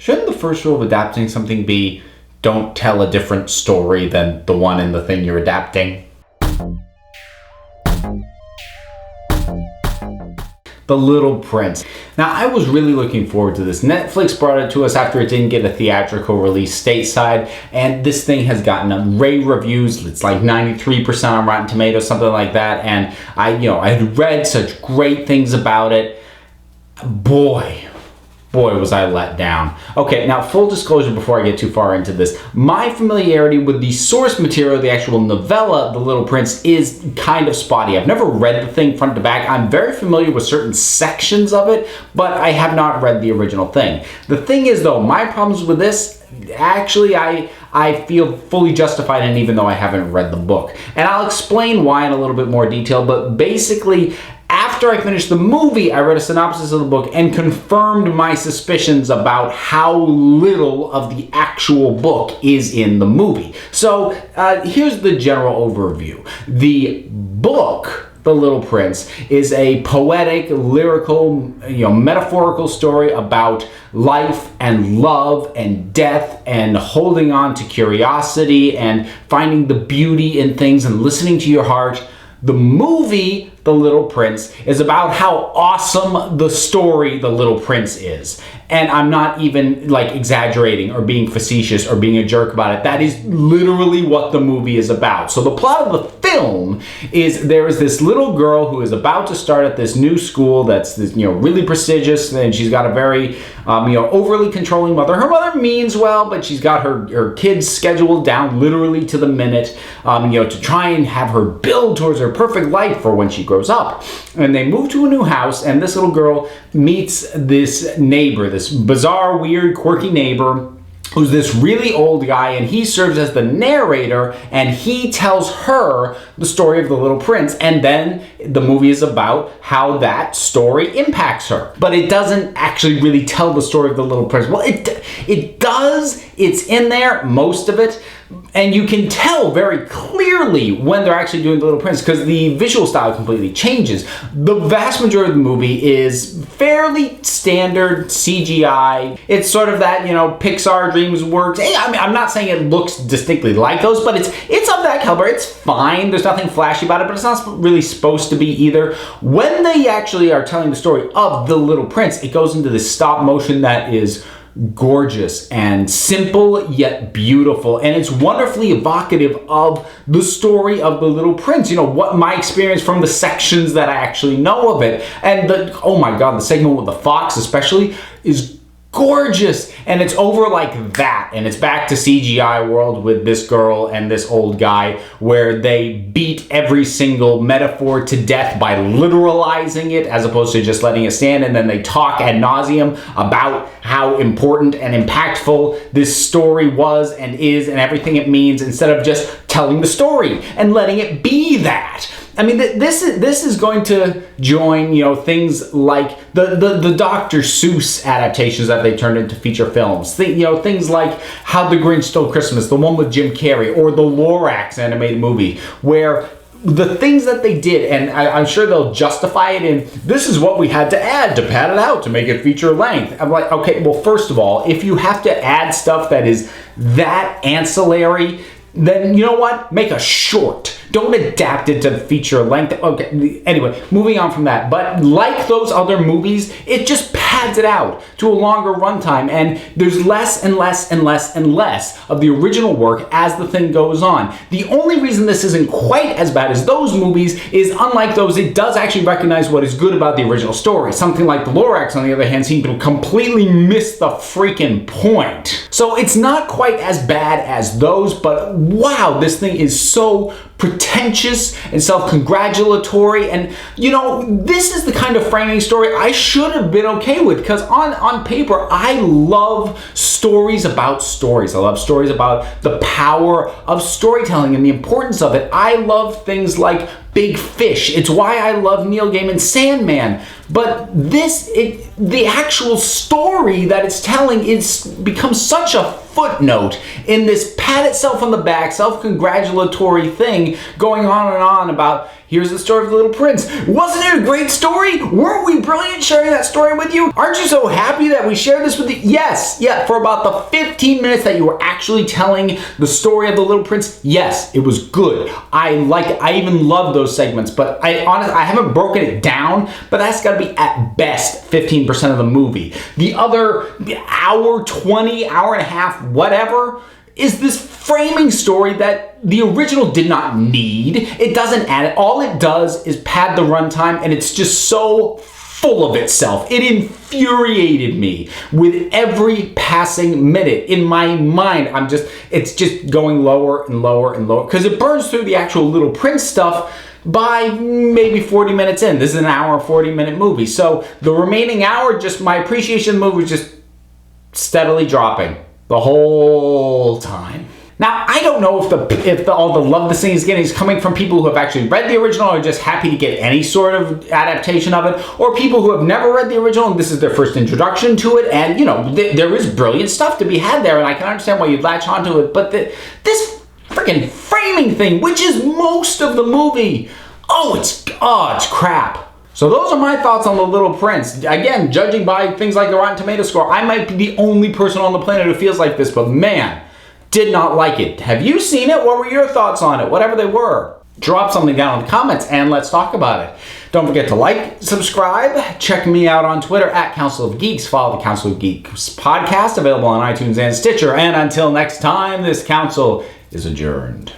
Shouldn't the first rule of adapting something be don't tell a different story than the one in the thing you're adapting? The Little Prince. Now, I was really looking forward to this. Netflix brought it to us after it didn't get a theatrical release stateside, and this thing has gotten rave reviews. It's like 93% on Rotten Tomatoes, something like that. And I had read such great things about it. Boy, was I let down. Okay, now full disclosure before I get too far into this. My familiarity with the source material, the actual novella, The Little Prince, is kind of spotty. I've never read the thing front to back. I'm very familiar with certain sections of it, but I have not read the original thing. The thing is, though, my problems with this, actually, I feel fully justified in, even though I haven't read the book. And I'll explain why in a little bit more detail, but basically, after I finished the movie, I read a synopsis of the book and confirmed my suspicions about how little of the actual book is in the movie. So here's the general overview. The book, The Little Prince, is a poetic, lyrical, metaphorical story about life and love and death and holding on to curiosity and finding the beauty in things and listening to your heart. The movie, The Little Prince, is about how awesome the story The Little Prince is. And I'm not even exaggerating or being facetious or being a jerk about it. That is literally what the movie is about. So the plot of the film is there is this little girl who is about to start at this new school that's really prestigious, and she's got a very overly controlling mother. Her mother means well, but she's got her kids scheduled down literally to the minute, to try and have her build towards her perfect life for when she grows up. And they move to a new house, and this little girl meets this neighbor, this bizarre, weird, quirky neighbor who's this really old guy, and he serves as the narrator, and he tells her the story of the Little Prince, and then the movie is about how that story impacts her. But it doesn't actually really tell the story of the Little Prince. Well, it does. It's in there, most of it. And you can tell very clearly when they're actually doing The Little Prince because the visual style completely changes. The vast majority of the movie is fairly standard CGI. It's sort of that, Pixar DreamWorks. Hey, I'm not saying it looks distinctly like those, but it's of that caliber. It's fine. There's nothing flashy about it, but it's not really supposed to be either. When they actually are telling the story of The Little Prince, it goes into this stop motion that is gorgeous and simple yet beautiful, and it's wonderfully evocative of the story of the Little Prince. What my experience from the sections that I actually know of it, and oh my god, the segment with the fox especially is gorgeous, and it's over like that, and it's back to CGI world with this girl and this old guy where they beat every single metaphor to death by literalizing it as opposed to just letting it stand, and then they talk ad nauseum about how important and impactful this story was and is and everything it means, instead of just telling the story and letting it be that. I mean, this is going to join, things like the Dr. Seuss adaptations that they turned into feature films. Things like How the Grinch Stole Christmas, the one with Jim Carrey, or the Lorax animated movie, where the things that they did, and I'm sure they'll justify it in, this is what we had to add to pad it out to make it feature length. I'm like, okay, well, first of all, if you have to add stuff that is that ancillary, then you know what? Make a short. Don't adapt it to feature length. Okay, anyway, moving on from that. But like those other movies, it just pads it out to a longer runtime, and there's less and less and less and less of the original work as the thing goes on. The only reason this isn't quite as bad as those movies is, unlike those, it does actually recognize what is good about the original story. Something like The Lorax, on the other hand, seemed to completely miss the freaking point. So it's not quite as bad as those, but wow, this thing is so pretentious and self-congratulatory, and this is the kind of framing story I should have been okay with, because on paper I love stories about stories. I love stories about the power of storytelling and the importance of it. I love things like big fish. It's why I love Neil Gaiman's Sandman. But the actual story that it's telling becomes such a footnote in this pat itself on the back, self-congratulatory thing going on and on about, here's the story of the Little Prince. Wasn't it a great story? Weren't we brilliant sharing that story with you? Aren't you so happy that we shared this with you? Yes, yeah, for about the 15 minutes that you were actually telling the story of the Little Prince, yes, it was good. I even love those segments, but I haven't broken it down, but that's gotta be at best 15% of the movie. The other hour 20, hour and a half, whatever, is this framing story that the original did not need. It doesn't add it. All it does is pad the runtime, and it's just so full of itself. It infuriated me with every passing minute. In my mind, it's just going lower and lower and lower, because it burns through the actual Little Prince stuff by maybe 40 minutes in. This is an hour, 40-minute movie. So the remaining hour, just my appreciation of the movie was just steadily dropping the whole time. Now, I don't know if all the love the thing is getting is coming from people who have actually read the original or just happy to get any sort of adaptation of it, or people who have never read the original and this is their first introduction to it. And, you know, there is brilliant stuff to be had there, and I can understand why you'd latch onto it. But this freaking framing thing, which is most of the movie, it's crap. So those are my thoughts on The Little Prince. Again, judging by things like the Rotten Tomatoes score, I might be the only person on the planet who feels like this, but man, did not like it. Have you seen it? What were your thoughts on it? Whatever they were. Drop something down in the comments and let's talk about it. Don't forget to like, subscribe, check me out on Twitter at Council of Geeks. Follow the Council of Geeks podcast, available on iTunes and Stitcher. And until next time, this council is adjourned.